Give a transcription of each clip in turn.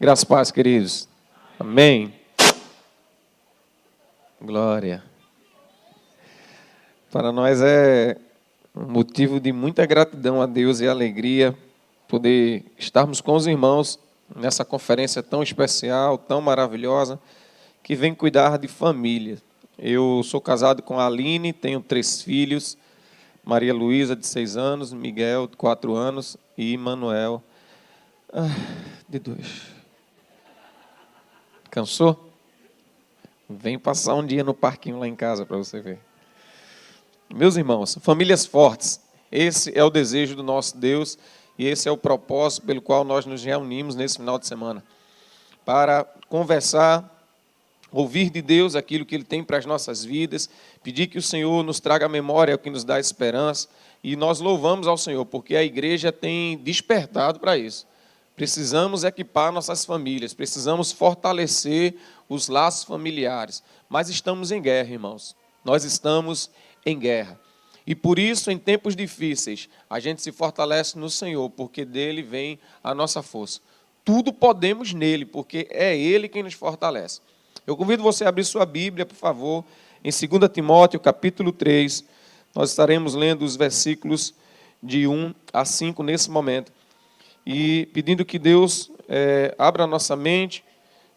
Graças a paz, queridos. Amém. Glória. Para nós é um motivo de muita gratidão a Deus e alegria poder estarmos com os irmãos nessa conferência tão especial, tão maravilhosa, que vem cuidar de família. Eu sou casado com a Aline, tenho 3 filhos, Maria Luísa, de 6 anos, Miguel, de 4 anos, e Manuel, de 2. Cansou? Vem passar um dia no parquinho lá em casa para você ver. Meus irmãos, famílias fortes, esse é o desejo do nosso Deus e esse é o propósito pelo qual nós nos reunimos nesse final de semana. Para conversar, ouvir de Deus aquilo que Ele tem para as nossas vidas, pedir que o Senhor nos traga a memória, é o que nos dá esperança, e nós louvamos ao Senhor, porque a igreja tem despertado para isso. Precisamos equipar nossas famílias, precisamos fortalecer os laços familiares. Mas estamos em guerra, irmãos. Nós estamos em guerra. E por isso, em tempos difíceis, a gente se fortalece no Senhor, porque dele vem a nossa força. Tudo podemos nele, porque é ele quem nos fortalece. Eu convido você a abrir sua Bíblia, por favor, em 2 Timóteo, capítulo 3. Nós estaremos lendo os versículos de 1 a 5 nesse momento. E pedindo que Deus abra a nossa mente,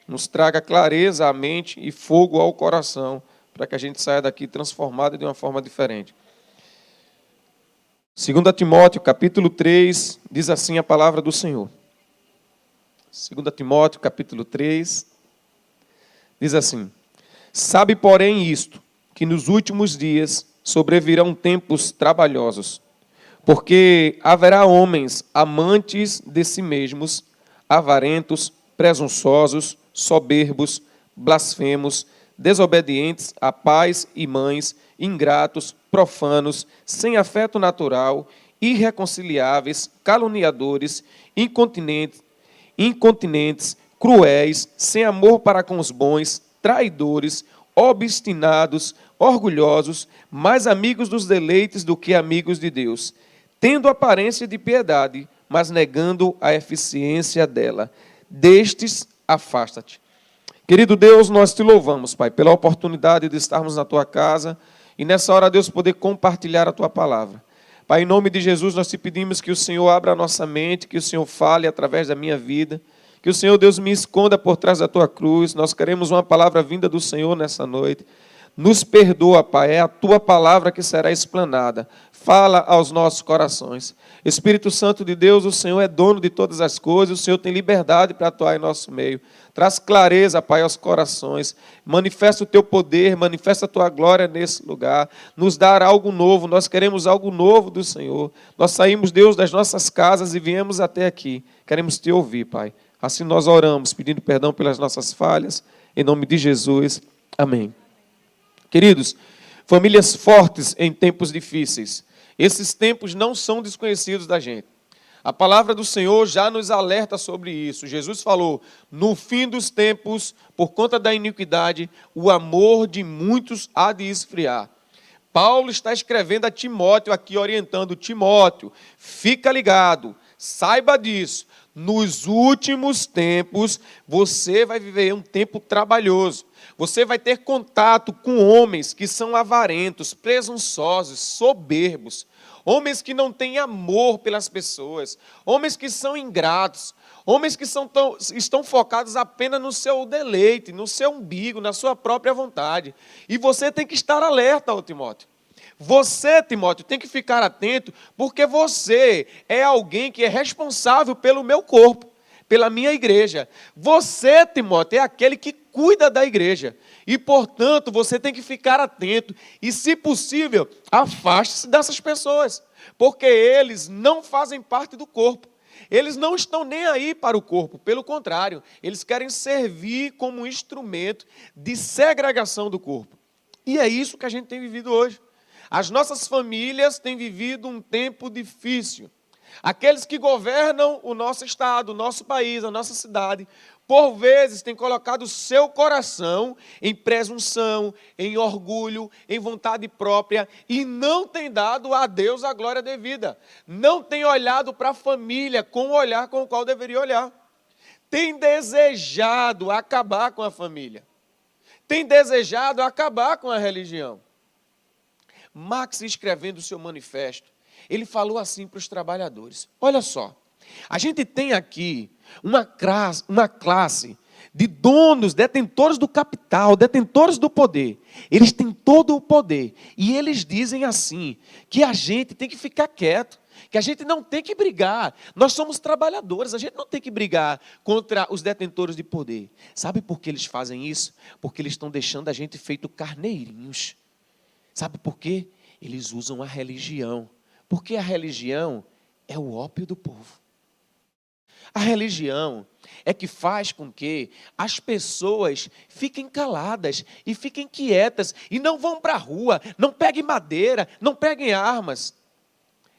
nos traga clareza à mente e fogo ao coração, para que a gente saia daqui transformado de uma forma diferente. 2 Timóteo, capítulo 3, diz assim a palavra do Senhor. 2 Timóteo, capítulo 3, diz assim: Sabe, porém, isto, que nos últimos dias sobrevirão tempos trabalhosos, porque haverá homens amantes de si mesmos, avarentos, presunçosos, soberbos, blasfemos, desobedientes a pais e mães, ingratos, profanos, sem afeto natural, irreconciliáveis, caluniadores, incontinentes, cruéis, sem amor para com os bons, traidores, obstinados, orgulhosos, mais amigos dos deleites do que amigos de Deus, tendo aparência de piedade, mas negando a eficiência dela. Destes, afasta-te. Querido Deus, nós te louvamos, Pai, pela oportunidade de estarmos na tua casa e nessa hora, Deus, poder compartilhar a tua palavra. Pai, em nome de Jesus, nós te pedimos que o Senhor abra a nossa mente, que o Senhor fale através da minha vida, que o Senhor, Deus, me esconda por trás da tua cruz. Nós queremos uma palavra vinda do Senhor nessa noite. Nos perdoa, Pai, é a tua palavra que será explanada. Fala aos nossos corações. Espírito Santo de Deus, o Senhor é dono de todas as coisas, o Senhor tem liberdade para atuar em nosso meio. Traz clareza, Pai, aos corações. Manifesta o teu poder, manifesta a tua glória nesse lugar. Nos dar algo novo, nós queremos algo novo do Senhor. Nós saímos, Deus, das nossas casas e viemos até aqui. Queremos te ouvir, Pai. Assim nós oramos, pedindo perdão pelas nossas falhas. Em nome de Jesus. Amém. Queridos, famílias fortes em tempos difíceis. Esses tempos não são desconhecidos da gente. A palavra do Senhor já nos alerta sobre isso. Jesus falou, no fim dos tempos, por conta da iniquidade, o amor de muitos há de esfriar. Paulo está escrevendo a Timóteo aqui, orientando Timóteo, fica ligado, saiba disso. Nos últimos tempos, você vai viver um tempo trabalhoso. Você vai ter contato com homens que são avarentos, presunçosos, soberbos. Homens que não têm amor pelas pessoas. Homens que são ingratos. Homens que estão focados apenas no seu deleite, no seu umbigo, na sua própria vontade. E você tem que estar alerta, Timóteo. Você, Timóteo, tem que ficar atento, porque você é alguém que é responsável pelo meu corpo, pela minha igreja. Você, Timóteo, é aquele que cuida da igreja. E, portanto, você tem que ficar atento e, se possível, afaste-se dessas pessoas, porque eles não fazem parte do corpo. Eles não estão nem aí para o corpo, pelo contrário, eles querem servir como um instrumento de segregação do corpo. E é isso que a gente tem vivido hoje. As nossas famílias têm vivido um tempo difícil. Aqueles que governam o nosso estado, o nosso país, a nossa cidade, por vezes têm colocado o seu coração em presunção, em orgulho, em vontade própria e não têm dado a Deus a glória devida. Não têm olhado para a família com o olhar com o qual deveria olhar. tem desejado acabar com a família, tem desejado acabar com a religião. Marx, escrevendo o seu manifesto, ele falou assim para os trabalhadores: olha só, a gente tem aqui uma classe de donos, detentores do capital, detentores do poder. Eles têm todo o poder. E eles dizem assim, que a gente tem que ficar quieto, que a gente não tem que brigar. Nós somos trabalhadores, a gente não tem que brigar contra os detentores de poder. Sabe por que eles fazem isso? Porque eles estão deixando a gente feito carneirinhos. Sabe por quê? Eles usam a religião. Porque a religião é o ópio do povo. A religião é que faz com que as pessoas fiquem caladas e fiquem quietas e não vão para a rua, não peguem madeira, não peguem armas.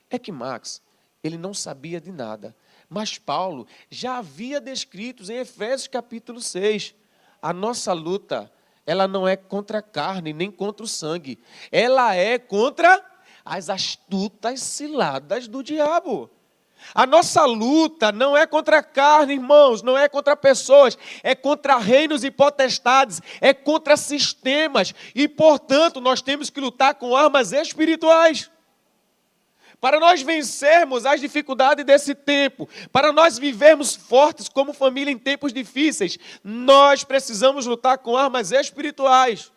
É que Marx, ele não sabia de nada, mas Paulo já havia descrito em Efésios capítulo 6, a nossa luta, ela não é contra a carne, nem contra o sangue, ela é contra as astutas ciladas do diabo. A nossa luta não é contra a carne, irmãos, não é contra pessoas, é contra reinos e potestades, é contra sistemas, e, portanto, nós temos que lutar com armas espirituais. Para nós vencermos as dificuldades desse tempo, para nós vivermos fortes como família em tempos difíceis, nós precisamos lutar com armas espirituais.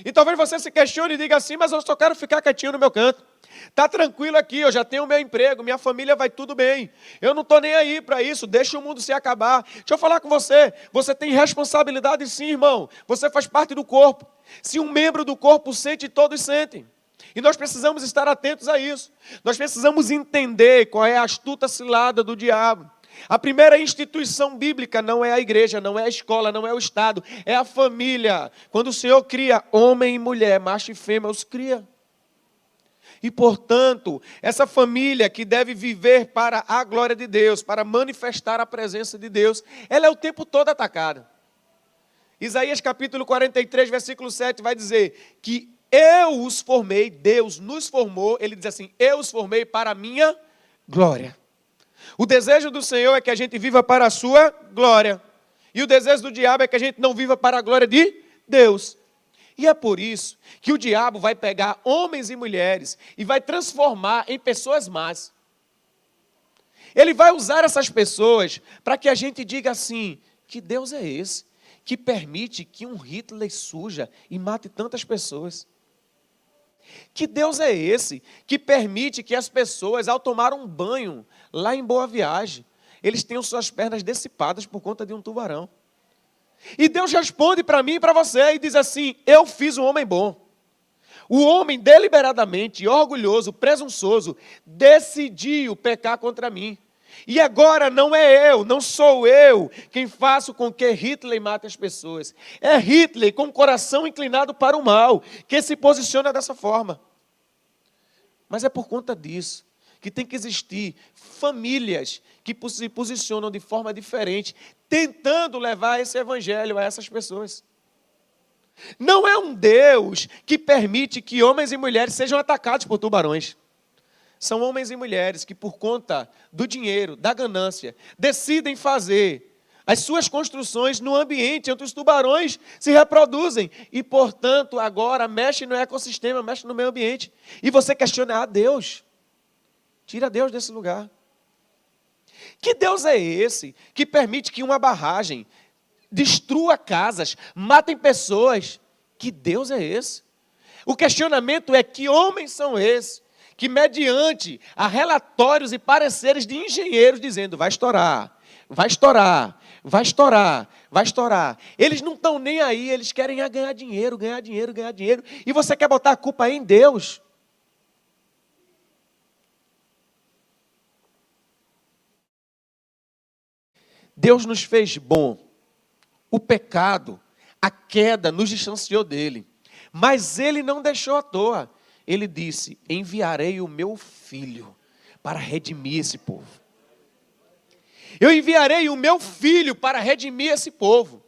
E talvez você se questione e diga assim: mas eu só quero ficar quietinho no meu canto. Está tranquilo aqui, eu já tenho o meu emprego, minha família vai tudo bem. Eu não estou nem aí para isso, deixa o mundo se acabar. Deixa eu falar com você, você tem responsabilidade sim, irmão. Você faz parte do corpo. Se um membro do corpo sente, todos sentem. E nós precisamos estar atentos a isso. Nós precisamos entender qual é a astuta cilada do diabo. A primeira instituição bíblica não é a igreja, não é a escola, não é o Estado, é a família. Quando o Senhor cria homem e mulher, macho e fêmea, os cria. E, portanto, essa família que deve viver para a glória de Deus, para manifestar a presença de Deus, ela é o tempo todo atacada. Isaías capítulo 43, versículo 7 vai dizer que eu os formei, Deus nos formou, ele diz assim, eu os formei para a minha glória. O desejo do Senhor é que a gente viva para a sua glória. E o desejo do diabo é que a gente não viva para a glória de Deus. E é por isso que o diabo vai pegar homens e mulheres e vai transformar em pessoas más. Ele vai usar essas pessoas para que a gente diga assim, que Deus é esse que permite que um Hitler surja e mate tantas pessoas? Que Deus é esse que permite que as pessoas, ao tomar um banho lá em Boa Viagem, eles tenham suas pernas dissipadas por conta de um tubarão? E Deus responde para mim e para você e diz assim, eu fiz um homem bom. O homem deliberadamente, orgulhoso, presunçoso, decidiu pecar contra mim. E agora não é eu, não sou eu quem faço com que Hitler mate as pessoas. É Hitler com o coração inclinado para o mal, que se posiciona dessa forma. Mas é por conta disso que tem que existir famílias que se posicionam de forma diferente, tentando levar esse evangelho a essas pessoas. Não é um Deus que permite que homens e mulheres sejam atacados por tubarões. São homens e mulheres que, por conta do dinheiro, da ganância, decidem fazer as suas construções no ambiente onde os tubarões se reproduzem. E, portanto, agora mexe no ecossistema, mexe no meio ambiente. E você questiona, Deus, tira Deus desse lugar. Que Deus é esse que permite que uma barragem destrua casas, matem pessoas? Que Deus é esse? O questionamento é que homens são esses que, mediante a relatórios e pareceres de engenheiros dizendo, vai estourar, vai estourar, vai estourar, vai estourar. Eles não estão nem aí, eles querem ganhar dinheiro, ganhar dinheiro, ganhar dinheiro. E você quer botar a culpa em Deus? Deus nos fez bom. O pecado, a queda nos distanciou dele. Mas ele não deixou à toa. Ele disse, enviarei o meu filho para redimir esse povo. Eu enviarei o meu filho para redimir esse povo.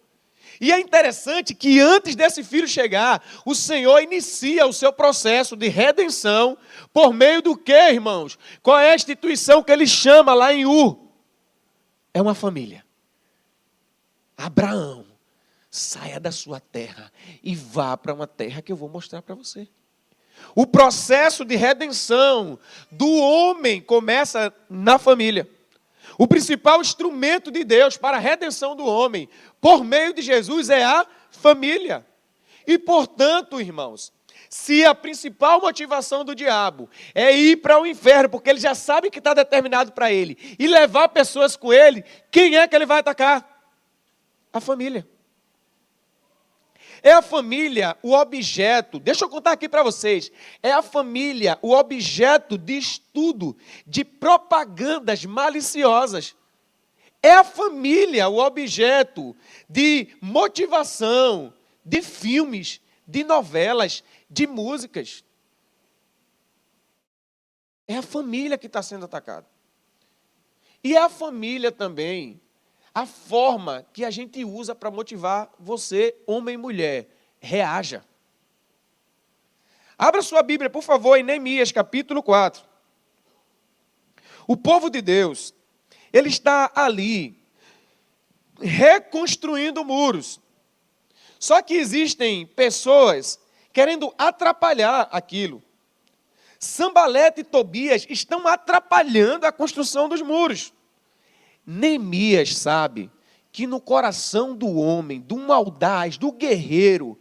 E é interessante que antes desse filho chegar, o Senhor inicia o seu processo de redenção por meio do quê, irmãos? Qual é a instituição que ele chama lá em Ur? É uma família. Abraão, saia da sua terra e vá para uma terra que eu vou mostrar para você. O processo de redenção do homem começa na família. O principal instrumento de Deus para a redenção do homem, por meio de Jesus, é a família. E, portanto, irmãos, se a principal motivação do diabo é ir para o inferno, porque ele já sabe que está determinado para ele, e levar pessoas com ele, quem é que ele vai atacar? A família. É a família o objeto, deixa eu contar aqui para vocês, é a família o objeto de estudo de propagandas maliciosas. É a família o objeto de motivação, de filmes, de novelas, de músicas. É a família que está sendo atacada. E é a família também a forma que a gente usa para motivar você, homem e mulher. Reaja. Abra sua Bíblia, por favor, em Neemias, capítulo 4. O povo de Deus, ele está ali, reconstruindo muros. Só que existem pessoas querendo atrapalhar aquilo. Sanbalete e Tobias estão atrapalhando a construção dos muros. Neemias sabe que no coração do homem, do maldaz, do guerreiro,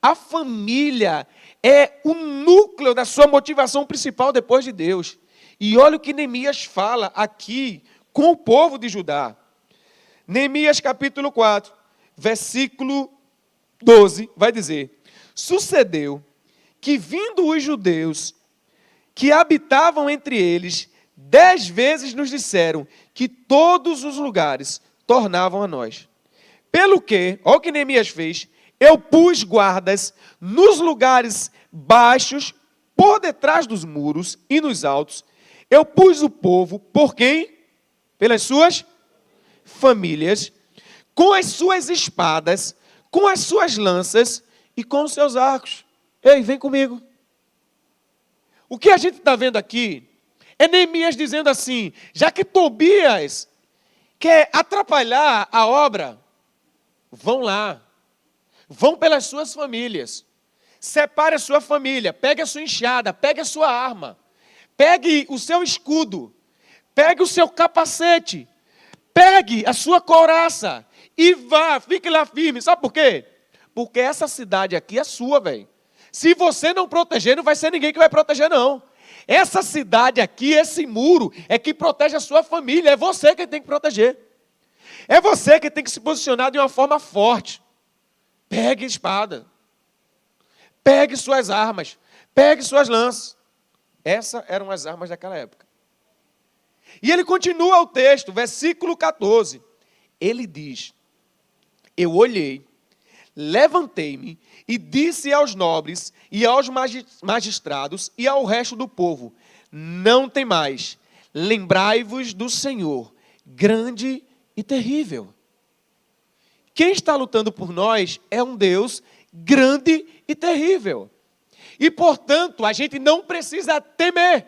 a família é o núcleo da sua motivação principal depois de Deus. E olha o que Neemias fala aqui com o povo de Judá. Neemias capítulo 4, versículo 12, vai dizer: sucedeu que, vindo os judeus que habitavam entre eles, 10 vezes nos disseram que todos os lugares tornavam a nós. Pelo que, olha o que Neemias fez, eu pus guardas nos lugares baixos, por detrás dos muros e nos altos. Eu pus o povo, por quem? Pelas suas famílias, com as suas espadas, com as suas lanças e com os seus arcos. Ei, vem comigo. O que a gente está vendo aqui é Neemias dizendo assim: já que Tobias quer atrapalhar a obra, vão lá, vão pelas suas famílias, separe a sua família, pegue a sua enxada, pegue a sua arma, pegue o seu escudo, pegue o seu capacete, pegue a sua couraça e vá, fique lá firme. Sabe por quê? Porque essa cidade aqui é sua, velho. Se você não proteger, não vai ser ninguém que vai proteger, não. Essa cidade aqui, esse muro, é que protege a sua família. É você que tem que proteger. É você que tem que se posicionar de uma forma forte. Pegue espada. Pegue suas armas. Pegue suas lanças. Essas eram as armas daquela época. E ele continua o texto, versículo 14. Ele diz: eu olhei, levantei-me e disse aos nobres e aos magistrados e ao resto do povo: não temais, lembrai-vos do Senhor, grande e terrível. Quem está lutando por nós é um Deus grande e terrível. E, portanto, a gente não precisa temer.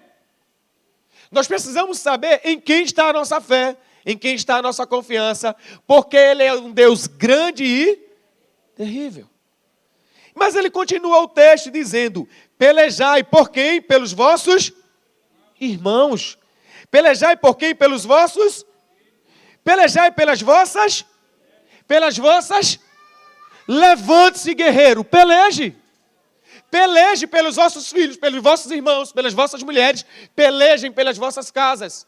Nós precisamos saber em quem está a nossa fé, em quem está a nossa confiança, porque Ele é um Deus grande e terrível. Mas ele continua o texto dizendo: pelejai por quem? Pelos vossos irmãos. Pelejai por quem? Pelos vossos. Pelejai pelas vossas. Pelas vossas. Levante-se, guerreiro, peleje. Peleje pelos vossos filhos, pelos vossos irmãos, pelas vossas mulheres. Pelejem pelas vossas casas.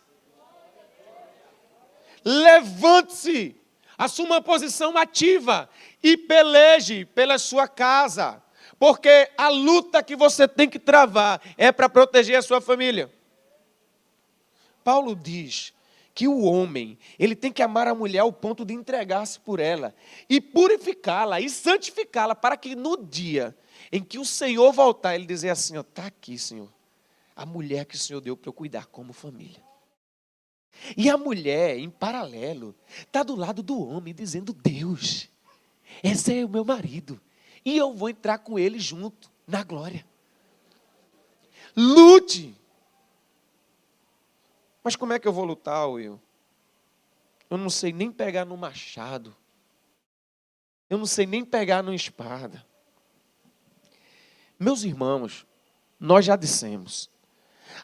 Levante-se. Assuma uma posição ativa e peleje pela sua casa. Porque a luta que você tem que travar é para proteger a sua família. Paulo diz que o homem, ele tem que amar a mulher ao ponto de entregar-se por ela e purificá-la e santificá-la para que no dia em que o Senhor voltar, ele dizer assim: está aqui, Senhor, a mulher que o Senhor deu para eu cuidar como família. E a mulher, em paralelo, está do lado do homem, dizendo: Deus, esse é o meu marido, e eu vou entrar com ele junto, na glória. Lute. Mas como é que eu vou lutar, Will? Eu não sei nem pegar no machado. Eu não sei nem pegar numa espada. Meus irmãos, nós já dissemos,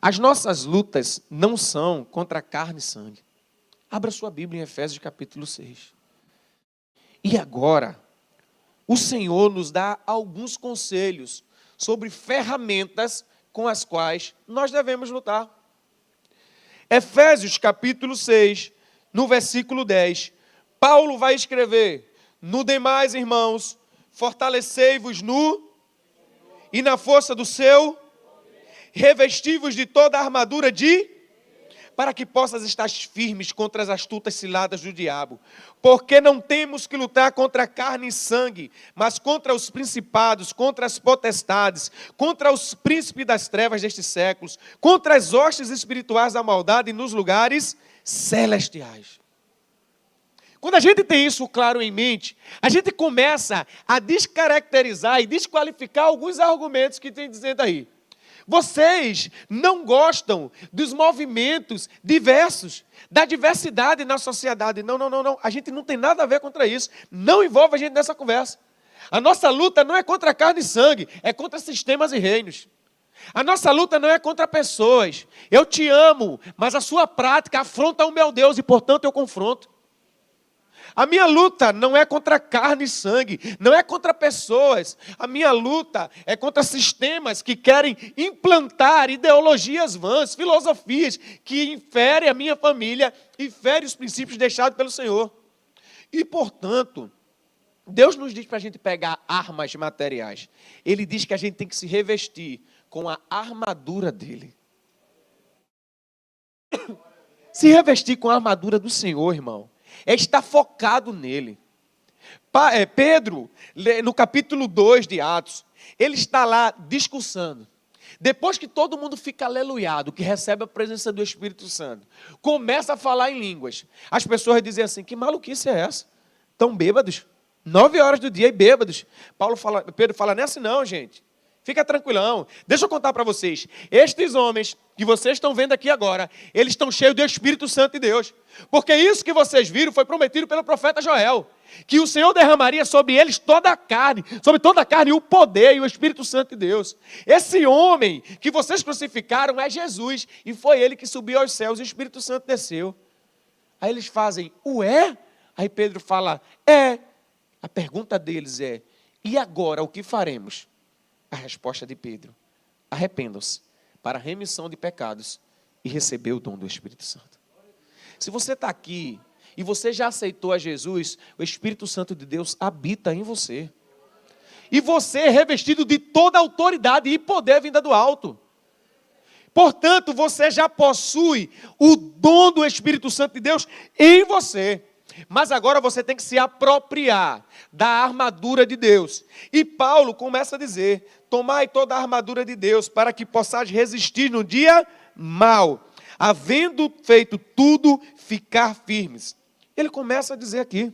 as nossas lutas não são contra carne e sangue. Abra sua Bíblia em Efésios capítulo 6. E agora, o Senhor nos dá alguns conselhos sobre ferramentas com as quais nós devemos lutar. Efésios capítulo 6, no versículo 10, Paulo vai escrever: no demais, irmãos, fortalecei-vos no e na força do seu, revesti-vos de toda a armadura para que possas estar firmes contra as astutas ciladas do diabo. Porque não temos que lutar contra carne e sangue, mas contra os principados, contra as potestades, contra os príncipes das trevas destes séculos, contra as hostes espirituais da maldade nos lugares celestiais. Quando a gente tem isso claro em mente, a gente começa a descaracterizar e desqualificar alguns argumentos que tem dizendo aí. Vocês não gostam dos movimentos diversos, da diversidade na sociedade. Não. A gente não tem nada a ver contra isso. Não envolve a gente nessa conversa. A nossa luta não é contra carne e sangue, é contra sistemas e reinos. A nossa luta não é contra pessoas. Eu te amo, mas a sua prática afronta o meu Deus e, portanto, eu confronto. A minha luta não é contra carne e sangue, não é contra pessoas. A minha luta é contra sistemas que querem implantar ideologias vãs, filosofias que inferem a minha família e ferem os princípios deixados pelo Senhor. E, portanto, Deus nos diz para a gente pegar armas materiais. Ele diz que a gente tem que se revestir com a armadura dele. Se revestir com a armadura do Senhor, irmão, é estar focado nele. Pedro, no capítulo 2 de Atos, ele está lá discursando. Depois que todo mundo fica aleluiado, que recebe a presença do Espírito Santo, começa a falar em línguas. As pessoas dizem assim: que maluquice é essa? Estão bêbados? 9 horas do dia e bêbados. Pedro fala: não é assim não, gente. Fica tranquilão. Deixa eu contar para vocês. Estes homens que vocês estão vendo aqui agora, eles estão cheios do Espírito Santo de Deus. Porque isso que vocês viram foi prometido pelo profeta Joel. Que o Senhor derramaria sobre eles toda a carne o poder e o Espírito Santo de Deus. Esse homem que vocês crucificaram é Jesus. E foi ele que subiu aos céus e o Espírito Santo desceu. Aí eles fazem: ué? Aí Pedro fala: é. A pergunta deles é: e agora o que faremos? A resposta de Pedro: arrependam-se para a remissão de pecados e receber o dom do Espírito Santo. Se você está aqui e você já aceitou a Jesus, o Espírito Santo de Deus habita em você. E você é revestido de toda autoridade e poder vinda do alto. Portanto, você já possui o dom do Espírito Santo de Deus em você. Mas agora você tem que se apropriar da armadura de Deus. E Paulo começa a dizer: tomai toda a armadura de Deus, para que possais resistir no dia mau, havendo feito tudo, ficar firmes. Ele começa a dizer aqui: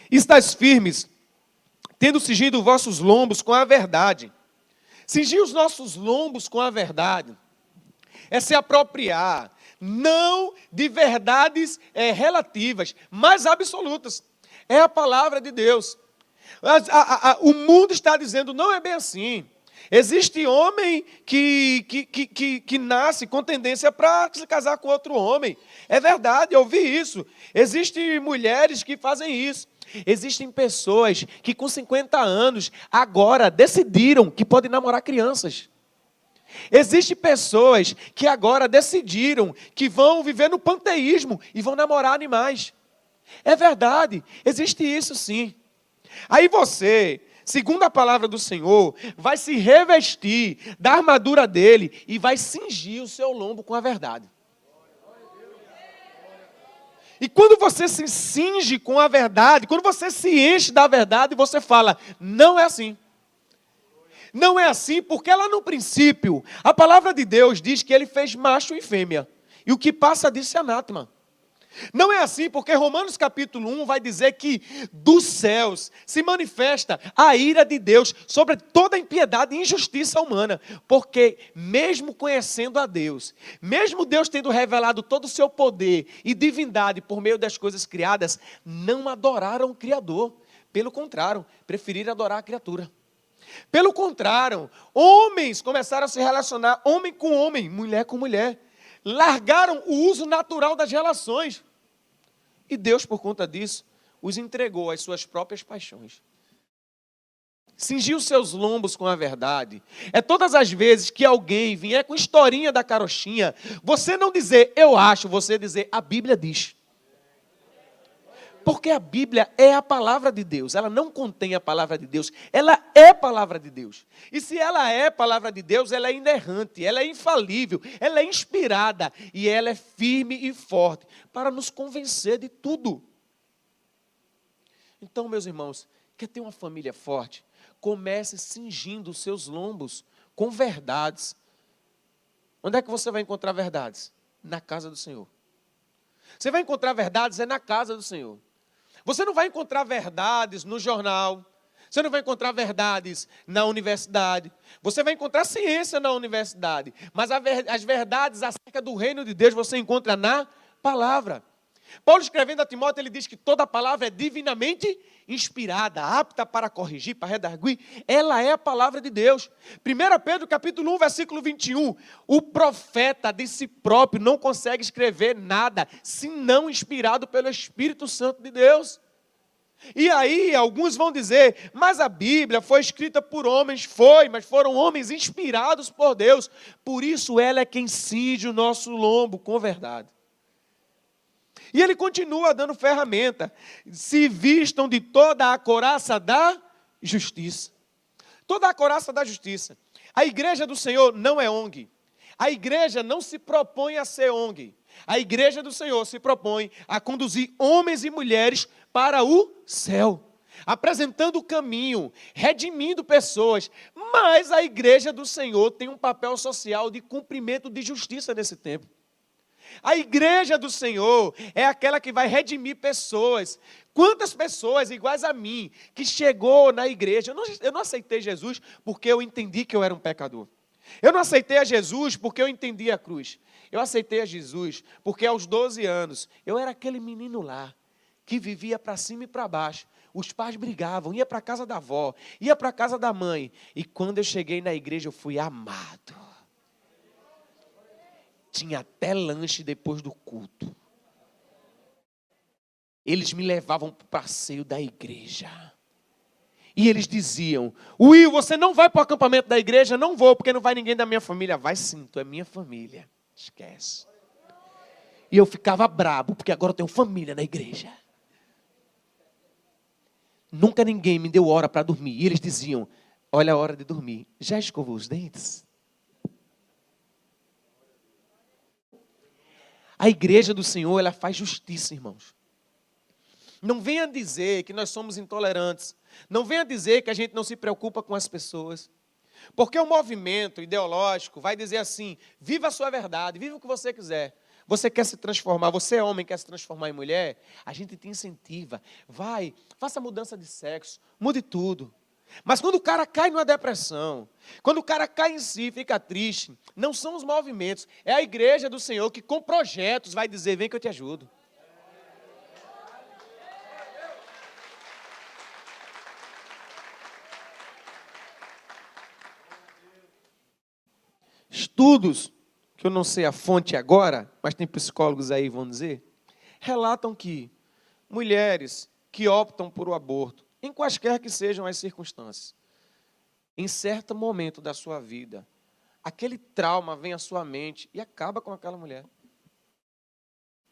estais firmes, tendo cingido os vossos lombos com a verdade. Cingir os nossos lombos com a verdade é se apropriar, não de verdades relativas, mas absolutas. É a palavra de Deus. O mundo está dizendo: não é bem assim. Existe homem que nasce com tendência para se casar com outro homem. É verdade, eu vi isso. Existem mulheres que fazem isso. Existem pessoas que com 50 anos agora decidiram que podem namorar crianças. Existem pessoas que agora decidiram que vão viver no panteísmo e vão namorar animais. É verdade, existe isso sim. Aí você, segundo a palavra do Senhor, vai se revestir da armadura dele e vai cingir o seu lombo com a verdade. E quando você se cinge com a verdade, quando você se enche da verdade, você fala: não é assim. Não é assim, porque lá no princípio, a palavra de Deus diz que ele fez macho e fêmea. E o que passa disso é anátema. Não é assim, porque Romanos capítulo 1 vai dizer que dos céus se manifesta a ira de Deus sobre toda a impiedade e injustiça humana. Porque mesmo conhecendo a Deus, mesmo Deus tendo revelado todo o seu poder e divindade por meio das coisas criadas, não adoraram o Criador. Pelo contrário, preferiram adorar a criatura. Pelo contrário, homens começaram a se relacionar, homem com homem, mulher com mulher. Largaram o uso natural das relações. E Deus, por conta disso, os entregou às suas próprias paixões. Cingiu seus lombos com a verdade. É todas as vezes que alguém vier com historinha da carochinha, você não dizer, eu acho, você dizer, a Bíblia diz. Porque a Bíblia é a palavra de Deus, ela não contém a palavra de Deus, ela é palavra de Deus. E se ela é palavra de Deus, ela é inerrante, ela é infalível, ela é inspirada e ela é firme e forte para nos convencer de tudo. Então, meus irmãos, quer ter uma família forte? Comece cingindo os seus lombos com verdades. Onde é que você vai encontrar verdades? Na casa do Senhor. Você vai encontrar verdades na casa do Senhor. Você não vai encontrar verdades no jornal, você não vai encontrar verdades na universidade, você vai encontrar ciência na universidade, mas as verdades acerca do reino de Deus você encontra na palavra. Paulo escrevendo a Timóteo, ele diz que toda a palavra é divinamente inspirada, apta para corrigir, para redarguir, ela é a palavra de Deus. 1 Pedro capítulo 1, versículo 21, o profeta de si próprio não consegue escrever nada, senão inspirado pelo Espírito Santo de Deus. E aí alguns vão dizer, mas a Bíblia foi escrita por homens, mas foram homens inspirados por Deus, por isso ela é quem cinge o nosso lombo com verdade. E ele continua dando ferramenta. Se vistam de toda a couraça da justiça. Toda a couraça da justiça. A igreja do Senhor não é ONG. A igreja não se propõe a ser ONG. A igreja do Senhor se propõe a conduzir homens e mulheres para o céu. Apresentando o caminho, redimindo pessoas. Mas a igreja do Senhor tem um papel social de cumprimento de justiça nesse tempo. A igreja do Senhor é aquela que vai redimir pessoas. Quantas pessoas iguais a mim, que chegou na igreja, eu não aceitei Jesus porque eu entendi que eu era um pecador. Eu não aceitei a Jesus porque eu entendi a cruz. Eu aceitei a Jesus porque aos 12 anos, eu era aquele menino lá, que vivia para cima e para baixo. Os pais brigavam, ia para a casa da avó, ia para a casa da mãe. E quando eu cheguei na igreja, eu fui amado. Tinha até lanche depois do culto. Eles me levavam para o passeio da igreja. E eles diziam, Will, você não vai para o acampamento da igreja? Não vou, porque não vai ninguém da minha família. Vai sim, tu é minha família. Esquece. E eu ficava brabo, porque agora eu tenho família na igreja. Nunca ninguém me deu hora para dormir. E eles diziam, olha a hora de dormir. Já escovou os dentes? A igreja do Senhor, ela faz justiça, irmãos. Não venha dizer que nós somos intolerantes. Não venha dizer que a gente não se preocupa com as pessoas. Porque o movimento ideológico vai dizer assim, viva a sua verdade, viva o que você quiser. Você quer se transformar, você é homem, quer se transformar em mulher? A gente te incentiva. Vai, faça mudança de sexo, mude tudo. Mas quando o cara cai numa depressão, quando o cara cai em si, fica triste, não são os movimentos, é a igreja do Senhor que com projetos vai dizer, vem que eu te ajudo. Estudos, que eu não sei a fonte agora, mas tem psicólogos aí que vão dizer, relatam que mulheres que optam por o aborto, em quaisquer que sejam as circunstâncias, em certo momento da sua vida, aquele trauma vem à sua mente e acaba com aquela mulher.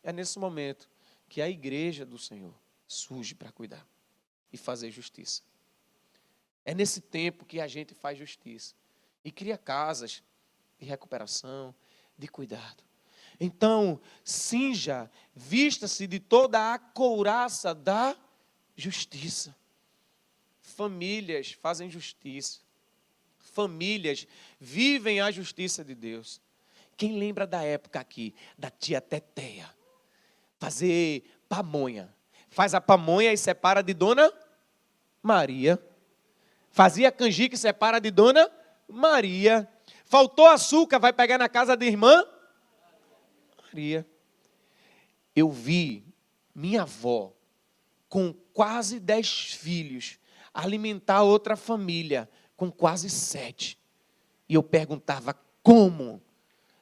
É nesse momento que a igreja do Senhor surge para cuidar e fazer justiça. É nesse tempo que a gente faz justiça e cria casas de recuperação, de cuidado. Então, cinja, vista-se de toda a couraça da justiça. Famílias fazem justiça. Famílias vivem a justiça de Deus. Quem lembra da época aqui, da tia Teteia? fazer pamonha. Faz a pamonha e separa de Dona Maria. Fazia canjica e separa de Dona Maria. Faltou açúcar, vai pegar na casa da irmã Maria. Eu vi minha avó, com quase 10 filhos, alimentar outra família com quase 7. E eu perguntava como?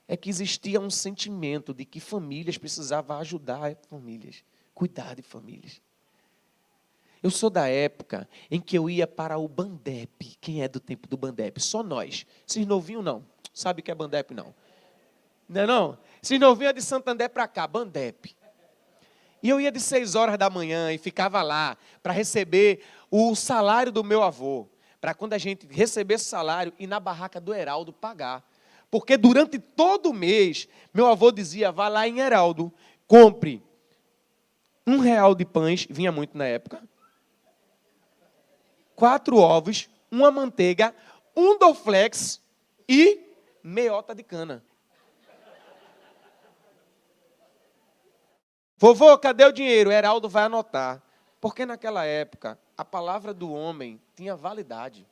É que existia um sentimento de que famílias precisavam ajudar famílias, cuidar de famílias. Eu sou da época em que eu ia para o Bandep. Quem é do tempo do Bandep? Só nós. Esses novinhos não. Sabe o que é Bandep não? Não é não? Esses novinhos é de Santander para cá, Bandep. E eu ia de 6 horas da manhã e ficava lá para receber o salário do meu avô. Para quando a gente recebesse salário, ir na barraca do Heraldo pagar. Porque durante todo o mês, meu avô dizia, vá lá em Heraldo, compre R$1 de pães, vinha muito na época, 4 ovos, uma manteiga, um Dorflex e meiota de cana. Vovô, cadê o dinheiro? O Heraldo vai anotar. Porque naquela época, a palavra do homem tinha validade.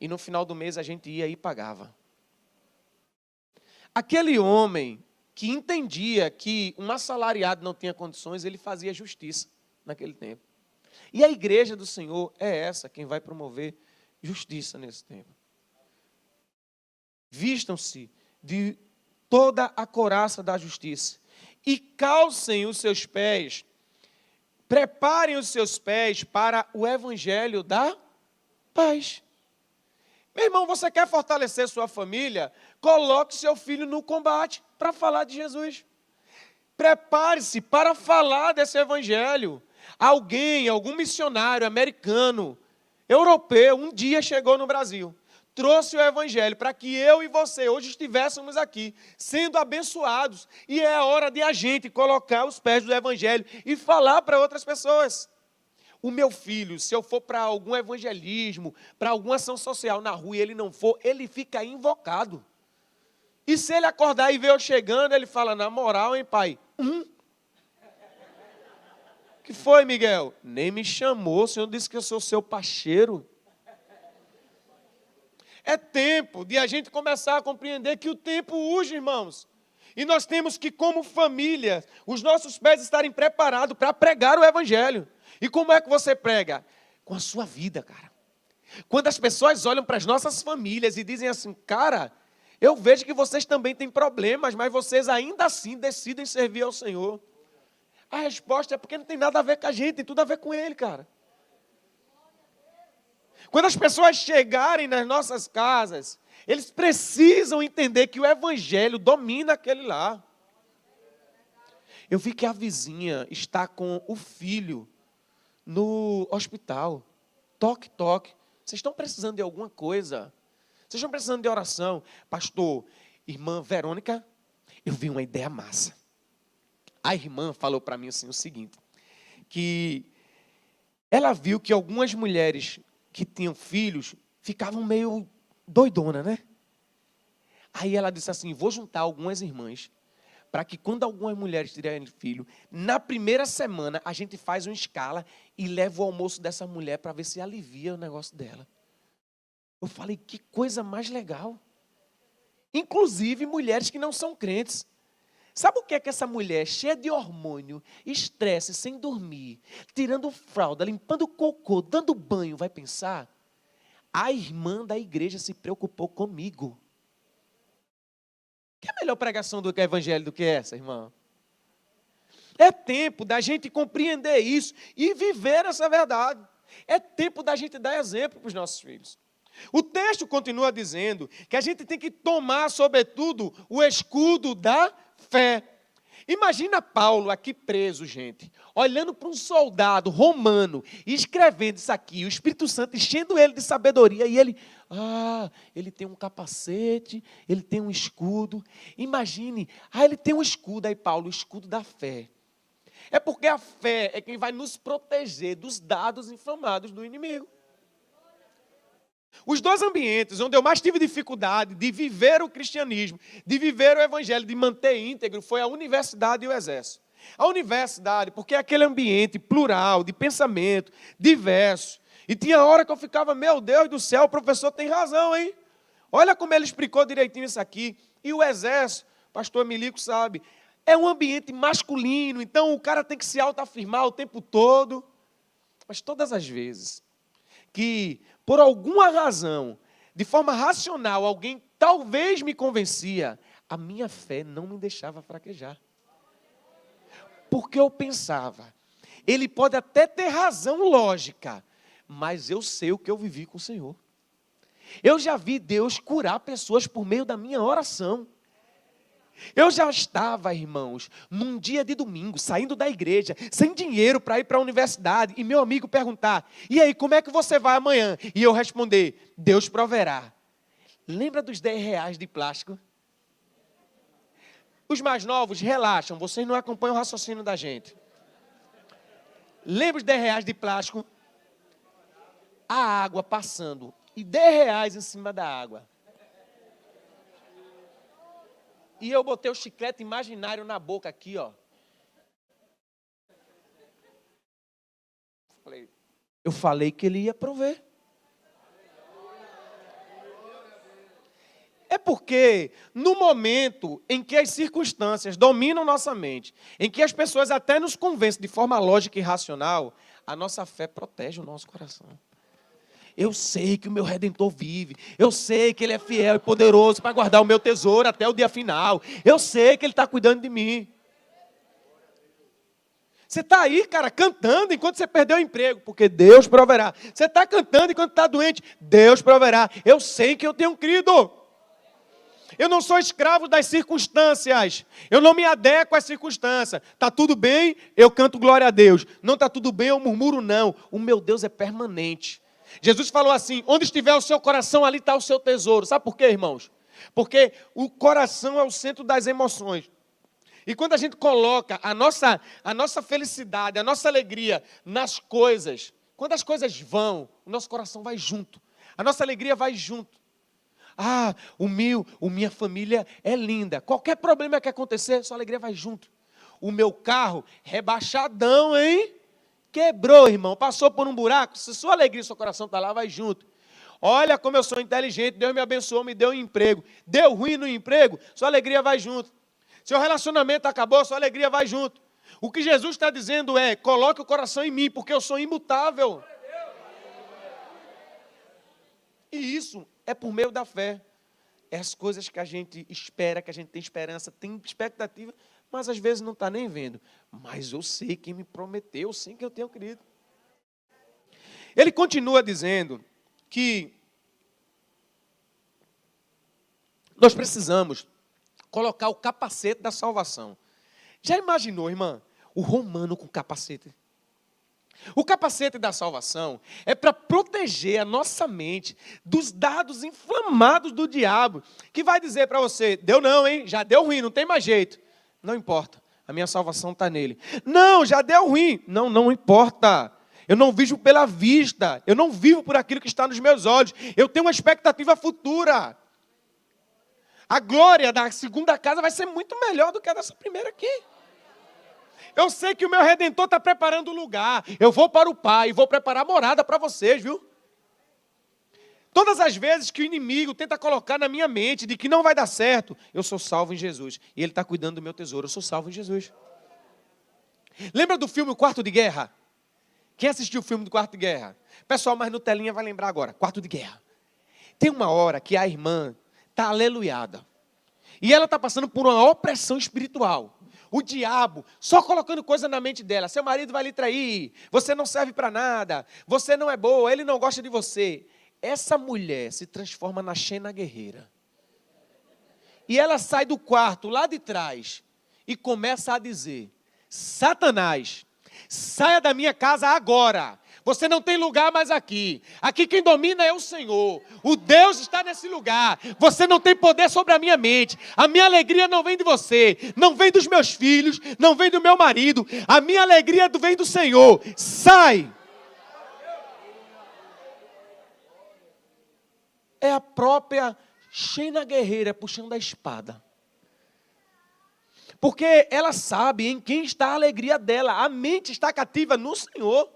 E no final do mês a gente ia e pagava. Aquele homem que entendia que um assalariado não tinha condições, ele fazia justiça naquele tempo. E a igreja do Senhor é essa, quem vai promover justiça nesse tempo. Vistam-se de toda a couraça da justiça e calcem os seus pés, preparem os seus pés para o evangelho da paz. Meu irmão, você quer fortalecer sua família? Coloque seu filho no combate para falar de Jesus. Prepare-se para falar desse evangelho. Algum missionário americano, europeu, um dia chegou no Brasil, trouxe o evangelho para que eu e você hoje estivéssemos aqui, sendo abençoados. E é a hora de a gente colocar os pés do evangelho e falar para outras pessoas. O meu filho, se eu for para algum evangelismo, para alguma ação social na rua e ele não for, ele fica invocado. E se ele acordar e ver eu chegando, ele fala, na moral, hein, pai? Que foi, Miguel? Nem me chamou, o senhor disse que eu sou seu parceiro. É tempo de a gente começar a compreender que o tempo urge, irmãos. E nós temos que, como família, os nossos pés estarem preparados para pregar o evangelho. E como é que você prega? Com a sua vida, cara. Quando as pessoas olham para as nossas famílias e dizem assim, cara, eu vejo que vocês também têm problemas, mas vocês ainda assim decidem servir ao Senhor. A resposta é porque não tem nada a ver com a gente, tem tudo a ver com Ele, cara. Quando as pessoas chegarem nas nossas casas, eles precisam entender que o evangelho domina aquele lá. Eu vi que a vizinha está com o filho no hospital. Toque, toque. Vocês estão precisando de alguma coisa? Vocês estão precisando de oração? Pastor, irmã Verônica, eu vi uma ideia massa. A irmã falou para mim assim, o seguinte, que ela viu que algumas mulheres que tinham filhos ficavam meio doidona, né? Aí ela disse assim, vou juntar algumas irmãs para que quando algumas mulheres tiverem filho, na primeira semana a gente faz uma escala e leva o almoço dessa mulher para ver se alivia o negócio dela. Eu falei, que coisa mais legal. Inclusive mulheres que não são crentes. Sabe o que é que essa mulher, cheia de hormônio, estresse, sem dormir, tirando fralda, limpando cocô, dando banho, vai pensar? A irmã da igreja se preocupou comigo. Que é a melhor pregação do que o evangelho do que essa, irmã? É tempo da gente compreender isso e viver essa verdade. É tempo da gente dar exemplo para os nossos filhos. O texto continua dizendo que a gente tem que tomar, sobretudo, o escudo da fé. Imagina Paulo aqui preso, gente, olhando para um soldado romano e escrevendo isso aqui, o Espírito Santo enchendo ele de sabedoria e ele tem um capacete, ele tem um escudo. Imagine, ele tem um escudo, aí Paulo, o escudo da fé. É porque a fé é quem vai nos proteger dos dados inflamados do inimigo. Os dois ambientes onde eu mais tive dificuldade de viver o cristianismo, de viver o evangelho, de manter íntegro, foi a universidade e o exército. A universidade, porque é aquele ambiente plural, de pensamento, diverso. E tinha hora que eu ficava, meu Deus do céu, o professor tem razão, hein? Olha como ele explicou direitinho isso aqui. E o exército, pastor Milico sabe, é um ambiente masculino, então o cara tem que se autoafirmar o tempo todo. Mas todas as vezes que, por alguma razão, de forma racional, alguém talvez me convencia, a minha fé não me deixava fraquejar. Porque eu pensava, ele pode até ter razão lógica, mas eu sei o que eu vivi com o Senhor. Eu já vi Deus curar pessoas por meio da minha oração. Eu já estava, irmãos, num dia de domingo, saindo da igreja, sem dinheiro para ir para a universidade, e meu amigo perguntar, e aí, como é que você vai amanhã? E eu responder, Deus proverá. Lembra dos R$ 10 de plástico? Os mais novos, relaxam, vocês não acompanham o raciocínio da gente. Lembra os R$ 10 de plástico? A água passando, e R$ 10 em cima da água. E eu botei o chiclete imaginário na boca aqui, ó. Eu falei que ele ia prover. É porque, no momento em que as circunstâncias dominam nossa mente, em que as pessoas até nos convencem de forma lógica e racional, a nossa fé protege o nosso coração. Eu sei que o meu Redentor vive. Eu sei que Ele é fiel e poderoso para guardar o meu tesouro até o dia final. Eu sei que Ele está cuidando de mim. Você está aí, cara, cantando enquanto você perdeu o emprego, porque Deus proverá. Você está cantando enquanto está doente, Deus proverá. Eu sei que eu tenho crido. Eu não sou escravo das circunstâncias. Eu não me adequo às circunstâncias. Está tudo bem, eu canto glória a Deus. Não está tudo bem, eu murmuro não. O meu Deus é permanente. Jesus falou assim, onde estiver o seu coração, ali está o seu tesouro. Sabe por quê, irmãos? Porque o coração é o centro das emoções. E quando a gente coloca a nossa felicidade, a nossa alegria nas coisas, quando as coisas vão, o nosso coração vai junto. A nossa alegria vai junto. Ah, minha família é linda. Qualquer problema que acontecer, sua alegria vai junto. O meu carro, rebaixadão, hein? Quebrou, irmão, passou por um buraco, se sua alegria e seu coração está lá, vai junto. Olha como eu sou inteligente, Deus me abençoou, me deu um emprego. Deu ruim no emprego, sua alegria vai junto. Seu relacionamento acabou, sua alegria vai junto. O que Jesus está dizendo é, coloque o coração em mim, porque eu sou imutável. E isso é por meio da fé. É as coisas que a gente espera, que a gente tem esperança, tem expectativa, mas às vezes não está nem vendo. Mas eu sei quem me prometeu, sim que eu tenho crido. Ele continua dizendo que nós precisamos colocar o capacete da salvação. Já imaginou, irmã, o romano com capacete? O capacete da salvação é para proteger a nossa mente dos dados inflamados do diabo, que vai dizer para você, deu não, hein? Já deu ruim, não tem mais jeito. Não importa, a minha salvação está nele. Não, já deu ruim. Não, não importa. Eu não vivo pela vista, eu não vivo por aquilo que está nos meus olhos. Eu tenho uma expectativa futura. A glória da segunda casa vai ser muito melhor do que a dessa primeira aqui. Eu sei que o meu Redentor está preparando o lugar. Eu vou para o Pai e vou preparar morada para vocês, viu? Todas as vezes que o inimigo tenta colocar na minha mente de que não vai dar certo, eu sou salvo em Jesus. E Ele está cuidando do meu tesouro, eu sou salvo em Jesus. Lembra do filme O Quarto de Guerra? Quem assistiu o filme do Quarto de Guerra? Pessoal, mas no telinha vai lembrar agora. Quarto de Guerra. Tem uma hora que a irmã está aleluiada. E ela está passando por uma opressão espiritual. O diabo só colocando coisa na mente dela. Seu marido vai lhe trair. Você não serve para nada. Você não é boa. Ele não gosta de você. Essa mulher se transforma na Xena guerreira. E ela sai do quarto lá de trás e começa a dizer, Satanás, saia da minha casa agora. Você não tem lugar mais aqui. Aqui quem domina é o Senhor. O Deus está nesse lugar. Você não tem poder sobre a minha mente. A minha alegria não vem de você. Não vem dos meus filhos. Não vem do meu marido. A minha alegria vem do Senhor. Sai. É a própria Xena guerreira puxando a espada. Porque ela sabe em quem está a alegria dela. A mente está cativa no Senhor.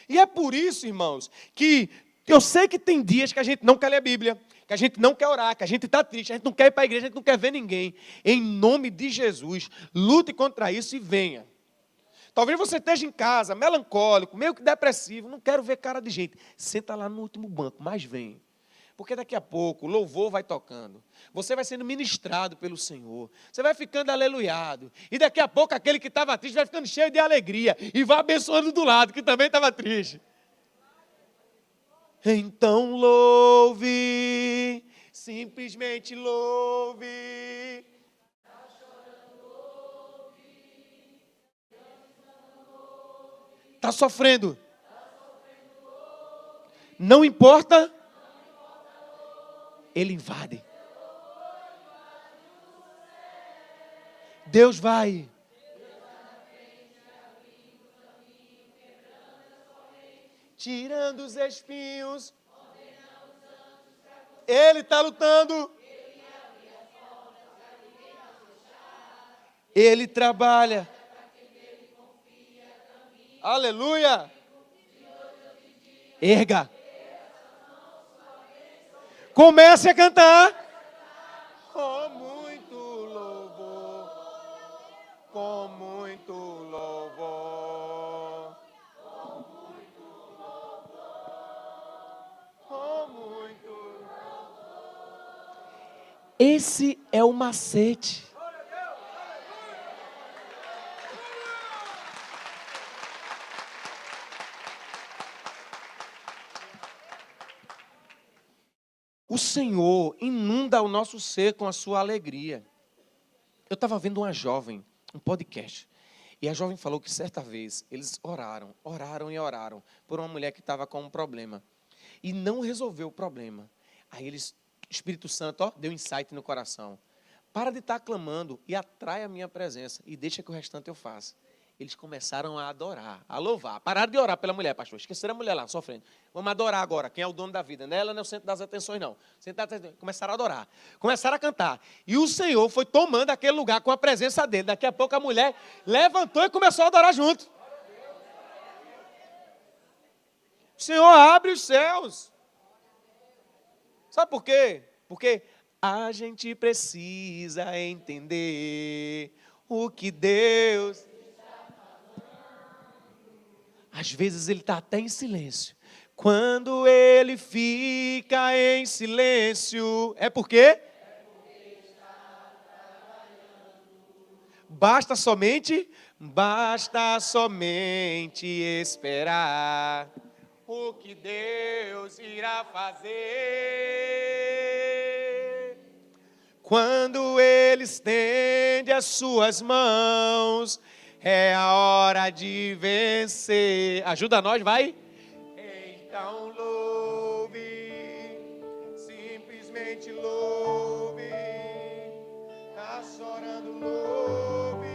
E é por isso, irmãos, que eu sei que tem dias que a gente não quer ler a Bíblia, que a gente não quer orar, que a gente está triste, a gente não quer ir para a igreja, a gente não quer ver ninguém. Em nome de Jesus, lute contra isso e venha. Talvez você esteja em casa, melancólico, meio que depressivo, não quero ver cara de gente. Senta lá no último banco, mas vem. Porque daqui a pouco o louvor vai tocando. Você vai sendo ministrado pelo Senhor. Você vai ficando aleluiado. E daqui a pouco aquele que estava triste vai ficando cheio de alegria. E vai abençoando do lado, que também estava triste. Então louve, simplesmente louve. Está sofrendo. Não importa. Ele invade. Deus vai. Tirando os espinhos. Ele está lutando. Ele trabalha. Aleluia. Erga. Comece a cantar. Com muito louvor. Com muito louvor. Com muito louvor. Esse é o macete. O Senhor inunda o nosso ser com a sua alegria. Eu estava vendo uma jovem, um podcast, e a jovem falou que certa vez eles oraram por uma mulher que estava com um problema e não resolveu o problema. Aí o Espírito Santo, deu insight no coração. Para de estar clamando e atrai a minha presença e deixa que o restante eu faça. Eles começaram a adorar, a louvar. Pararam de orar pela mulher, pastor. Esqueceram a mulher lá, sofrendo. Vamos adorar agora. Quem é o dono da vida? Ela não é o centro das atenções, não. Começaram a adorar. Começaram a cantar. E o Senhor foi tomando aquele lugar com a presença dele. Daqui a pouco a mulher levantou e começou a adorar junto. O Senhor abre os céus. Sabe por quê? Porque a gente precisa entender o que Deus... Às vezes ele está até em silêncio. Quando ele fica em silêncio, é por quê? Basta somente esperar o que Deus irá fazer. Quando ele estende as suas mãos, é a hora de vencer. Ajuda nós, vai. Então louve, simplesmente louve. Tá chorando, louve.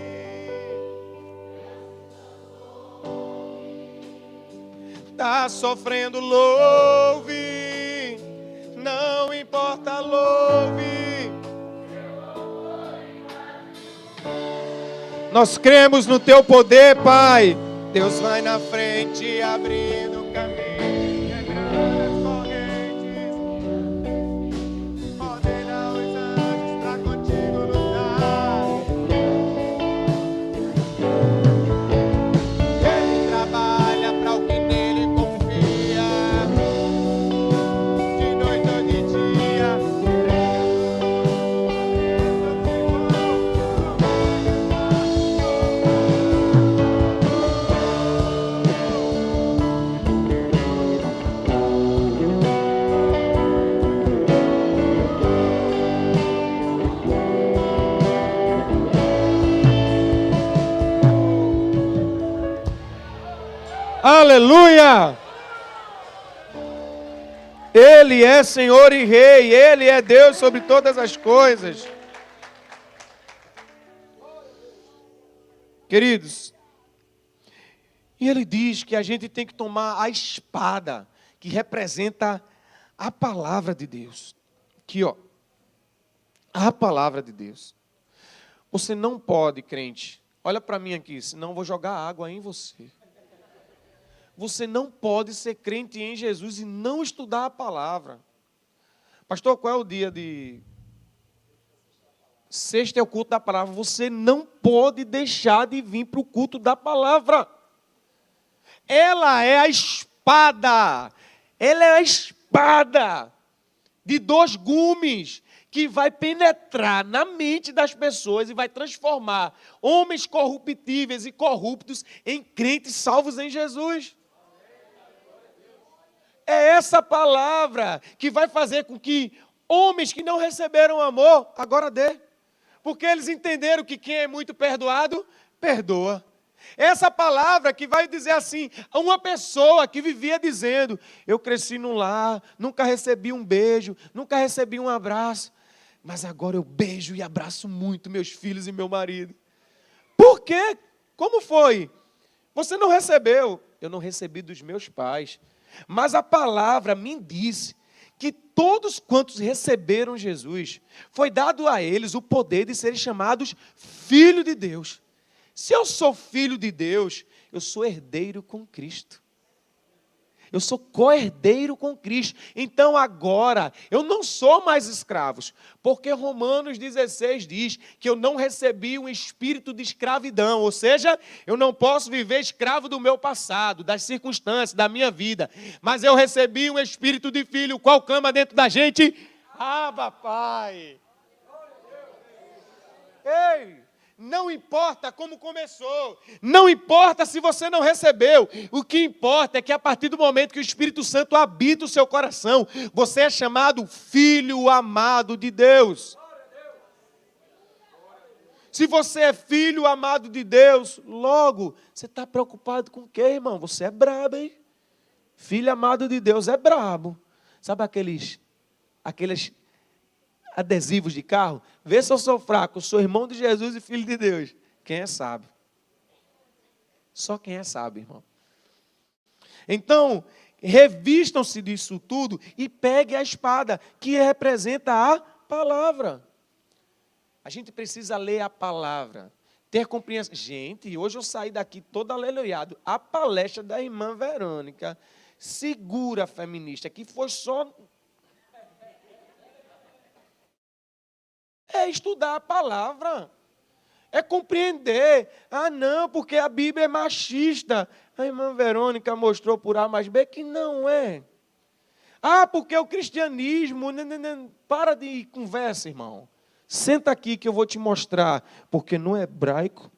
Tá sofrendo, louve. Não importa, louve. Nós cremos no teu poder, Pai. Deus vai na frente, abrindo o caminho, quebrando as correntes. Ordena os anjos pra contigo lutar. Ele trabalha para o que nele confia. De noite ou de dia. Aleluia! Ele é Senhor e Rei, Ele é Deus sobre todas as coisas. Queridos, e Ele diz que a gente tem que tomar a espada que representa a palavra de Deus. Aqui, ó, a palavra de Deus. Você não pode, crente. Olha para mim aqui, senão eu vou jogar água em você. Você não pode ser crente em Jesus e não estudar a palavra. Pastor, qual é o dia de... Sexta é o culto da palavra. Você não pode deixar de vir para o culto da palavra. Ela é a espada. Ela é a espada de 2 gumes que vai penetrar na mente das pessoas e vai transformar homens corruptíveis e corruptos em crentes salvos em Jesus. É essa palavra que vai fazer com que homens que não receberam amor, agora dê. Porque eles entenderam que quem é muito perdoado, perdoa. Essa palavra que vai dizer assim, a uma pessoa que vivia dizendo, eu cresci num lar, nunca recebi um beijo, nunca recebi um abraço, mas agora eu beijo e abraço muito meus filhos e meu marido. Por quê? Como foi? Você não recebeu. Eu não recebi dos meus pais. Mas a palavra me disse que todos quantos receberam Jesus, foi dado a eles o poder de serem chamados filhos de Deus. Se eu sou filho de Deus, eu sou herdeiro com Cristo. Eu sou co-herdeiro com Cristo. Então agora, eu não sou mais escravo, porque Romanos 16 diz que eu não recebi um espírito de escravidão, ou seja, eu não posso viver escravo do meu passado, das circunstâncias, da minha vida, mas eu recebi um espírito de filho, qual clama dentro da gente? Abba, Pai. Ei! Não importa como começou, não importa se você não recebeu, o que importa é que a partir do momento que o Espírito Santo habita o seu coração, você é chamado filho amado de Deus. Se você é filho amado de Deus, logo, você está preocupado com o quê, irmão? Você é brabo, hein? Filho amado de Deus é brabo. Sabe aqueles adesivos de carro? Vê se eu sou fraco, eu sou irmão de Jesus e filho de Deus. Quem é sabe. Só quem é sabe, irmão. Então, revistam-se disso tudo e pegue a espada, que representa a palavra. A gente precisa ler a palavra, ter compreensão. Gente, hoje eu saí daqui todo aleluiado. A palestra da irmã Verônica, segura feminista, que foi só... É estudar a palavra, é compreender. Ah, não, porque a Bíblia é machista. A irmã Verônica mostrou por A mais B que não é. Ah, porque o cristianismo... Para de conversa, irmão. Senta aqui que eu vou te mostrar. Porque no hebraico...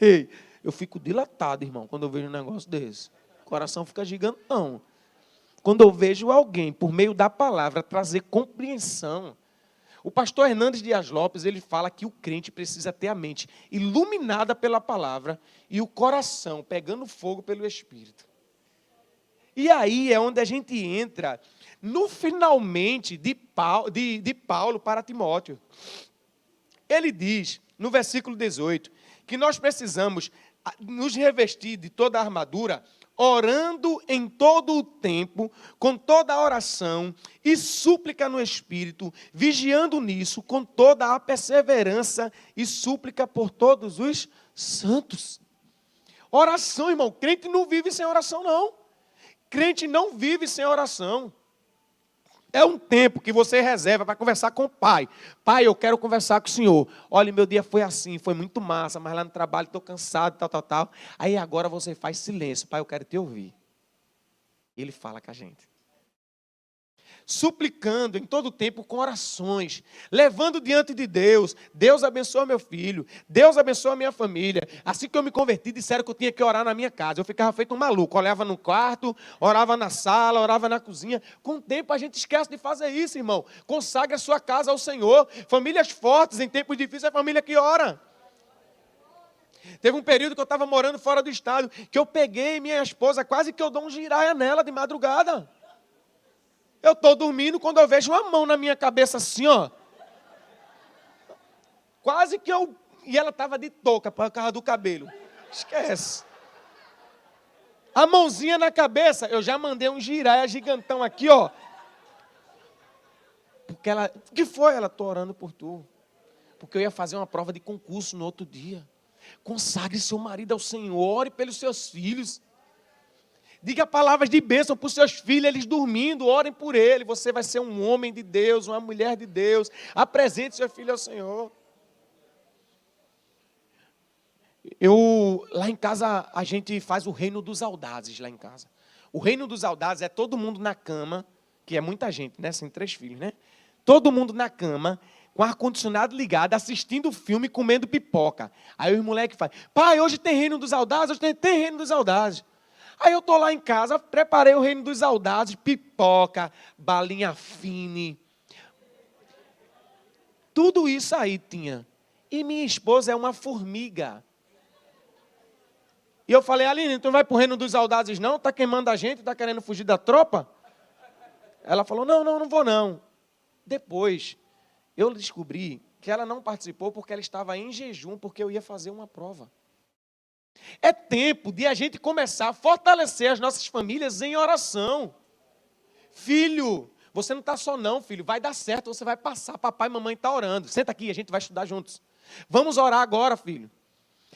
Ei, eu fico dilatado, irmão, quando eu vejo um negócio desse. O coração fica gigantão. Quando eu vejo alguém, por meio da palavra, trazer compreensão... O pastor Hernandes Dias Lopes, ele fala que o crente precisa ter a mente iluminada pela palavra e o coração pegando fogo pelo Espírito. E aí é onde a gente entra no finalmente de Paulo para Timóteo. Ele diz, no versículo 18, que nós precisamos nos revestir de toda a armadura, orando em todo o tempo, com toda a oração e súplica no Espírito, vigiando nisso com toda a perseverança e súplica por todos os santos. Oração, irmão, crente não vive sem oração, não. Crente não vive sem oração. É um tempo que você reserva para conversar com o Pai. Pai, eu quero conversar com o Senhor. Olha, meu dia foi assim, foi muito massa, mas lá no trabalho estou cansado, tal. Aí agora você faz silêncio. Pai, eu quero te ouvir. Ele fala com a gente. Suplicando em todo tempo com orações, levando diante de Deus. Deus abençoa meu filho, Deus abençoa minha família. Assim que eu me converti, disseram que eu tinha que orar na minha casa. Eu ficava feito um maluco, olhava no quarto, orava na sala, orava na cozinha. Com o tempo a gente esquece de fazer isso, irmão. Consagre a sua casa ao Senhor. Famílias fortes em tempos difíceis é a família que ora. Teve um período que eu estava morando fora do estado, que eu peguei minha esposa, quase que eu dou um giraia nela de madrugada. Eu estou dormindo quando eu vejo uma mão na minha cabeça assim, ó. Quase que eu... E ela estava de touca por causa do cabelo. Esquece. A mãozinha na cabeça, eu já mandei um giraia gigantão aqui, ó. Porque ela... O que foi? Ela, estou orando por tu. porque eu ia fazer uma prova de concurso no outro dia. Consagre seu marido ao Senhor, ore pelos seus filhos. Diga palavras de bênção para os seus filhos, eles dormindo, orem por ele. Você vai ser um homem de Deus, uma mulher de Deus. Apresente seu filho ao Senhor. Lá em casa, a gente faz o reino dos audazes, lá em casa. O reino dos audazes é todo mundo na cama, que é muita gente, né? Tem 3 filhos, né? Todo mundo na cama, com ar-condicionado ligado, assistindo filme, comendo pipoca. Aí os moleques falam, pai, hoje tem reino dos audazes, hoje tem reino dos audazes. Aí eu estou lá em casa, preparei o reino dos audazes, pipoca, balinha fine. Tudo isso aí tinha. E minha esposa é uma formiga. E eu falei, Aline, tu não vai para o reino dos audazes não? Está queimando a gente, está querendo fugir da tropa? Ela falou, não vou não. Depois, eu descobri que ela não participou porque ela estava em jejum, porque eu ia fazer uma prova. É tempo de a gente começar a fortalecer as nossas famílias em oração. Filho, você não está só não, filho. Vai dar certo, você vai passar. Papai e mamãe estão orando. Senta aqui, a gente vai estudar juntos. Vamos orar agora, filho.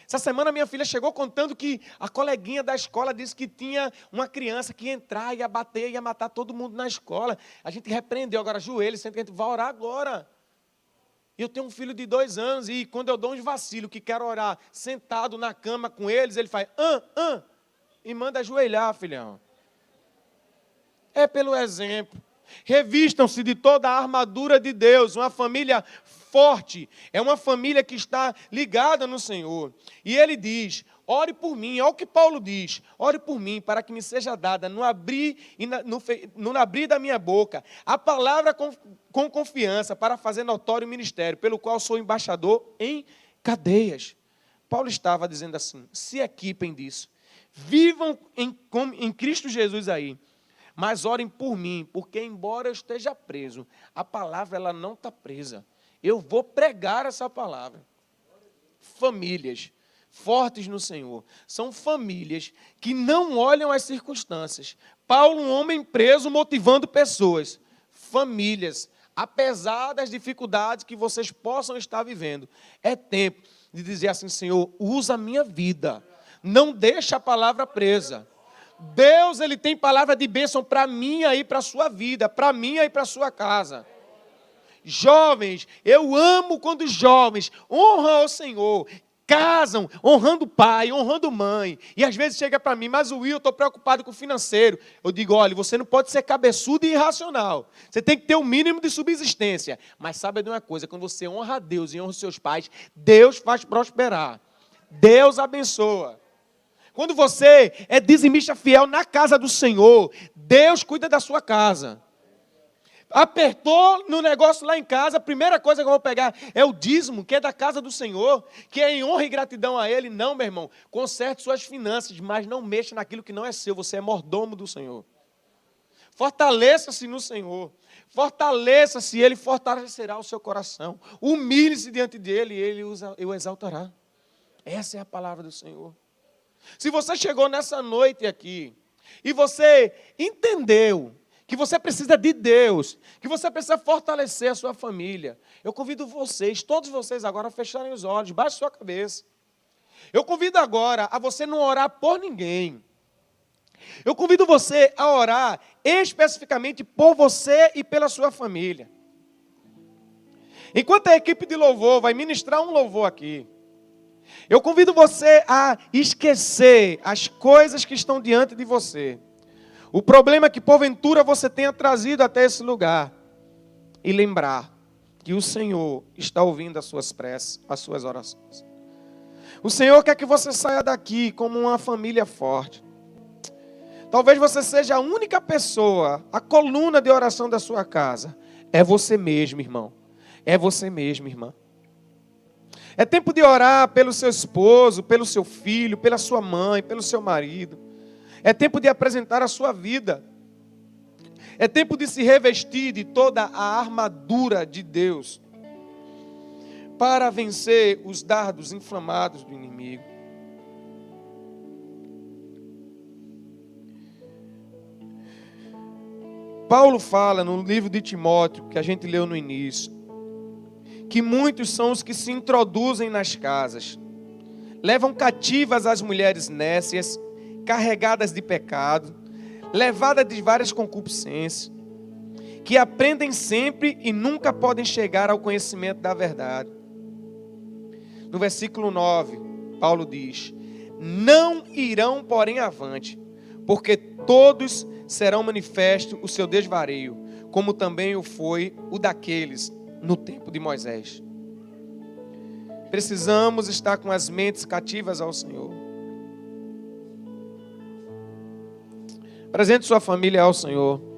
Essa semana minha filha chegou contando que a coleguinha da escola disse que tinha uma criança que ia entrar, ia bater, ia matar todo mundo na escola. A gente repreendeu agora, joelho, senta que a gente vai orar agora. Eu tenho um filho de 2 anos e quando eu dou uns vacilos que quero orar sentado na cama com eles, ele faz, e manda ajoelhar, filhão. É pelo exemplo. Revistam-se de toda a armadura de Deus, uma família forte, é uma família que está ligada no Senhor. E ele diz, ore por mim, olha o que Paulo diz, ore por mim, para que me seja dada no abrir, no abrir da minha boca, a palavra com confiança, para fazer notório o ministério, pelo qual sou embaixador em cadeias. Paulo estava dizendo assim, se equipem disso, vivam em Cristo Jesus aí, mas orem por mim, porque embora eu esteja preso, a palavra ela não está presa. Eu vou pregar essa palavra. Famílias fortes no Senhor são famílias que não olham as circunstâncias. Paulo, um homem preso, motivando pessoas. Famílias, apesar das dificuldades que vocês possam estar vivendo, é tempo de dizer assim, Senhor, usa a minha vida. Não deixa a palavra presa. Deus, Ele tem palavra de bênção para mim e para a sua vida, para mim e para a sua casa. Jovens, eu amo quando os jovens honram ao Senhor, casam honrando pai, honrando mãe. E às vezes chega para mim, mas Will, eu estou preocupado com o financeiro. Eu digo, olha, você não pode ser cabeçudo e irracional. Você tem que ter um mínimo de subsistência. Mas sabe de uma coisa, quando você honra a Deus e honra os seus pais, Deus faz prosperar. Deus abençoa. Quando você é dizimista fiel na casa do Senhor, Deus cuida da sua casa. Apertou no negócio lá em casa, a primeira coisa que eu vou pegar é o dízimo, que é da casa do Senhor, que é em honra e gratidão a Ele. Não, meu irmão, conserte suas finanças, mas não mexa naquilo que não é seu, você é mordomo do Senhor. Fortaleça-se no Senhor, fortaleça-se, Ele fortalecerá o seu coração. Humilhe-se diante dEle e Ele o exaltará. Essa é a palavra do Senhor. Se você chegou nessa noite aqui e você entendeu que você precisa de Deus, que você precisa fortalecer a sua família, eu convido vocês, todos vocês agora, a fecharem os olhos, baixe sua cabeça. Eu convido agora a você não orar por ninguém. Eu convido você a orar especificamente por você e pela sua família. Enquanto a equipe de louvor vai ministrar um louvor aqui, eu convido você a esquecer as coisas que estão diante de você. O problema é que, porventura, você tenha trazido até esse lugar. E lembrar que o Senhor está ouvindo as suas preces, as suas orações. O Senhor quer que você saia daqui como uma família forte. Talvez você seja a única pessoa, a coluna de oração da sua casa. É você mesmo, irmão. É você mesmo, irmã. É tempo de orar pelo seu esposo, pelo seu filho, pela sua mãe, pelo seu marido. É tempo de apresentar a sua vida. É tempo de se revestir de toda a armadura de Deus para vencer os dardos inflamados do inimigo. Paulo fala no livro de Timóteo, que a gente leu no início, que muitos são os que se introduzem nas casas, levam cativas as mulheres nécias, carregadas de pecado, levadas de várias concupiscências, que aprendem sempre e nunca podem chegar ao conhecimento da verdade. No versículo 9, Paulo diz: não irão, porém, avante, porque todos serão manifesto o seu desvario, como também o foi o daqueles no tempo de Moisés. Precisamos estar com as mentes cativas ao Senhor. Apresente sua família ao Senhor.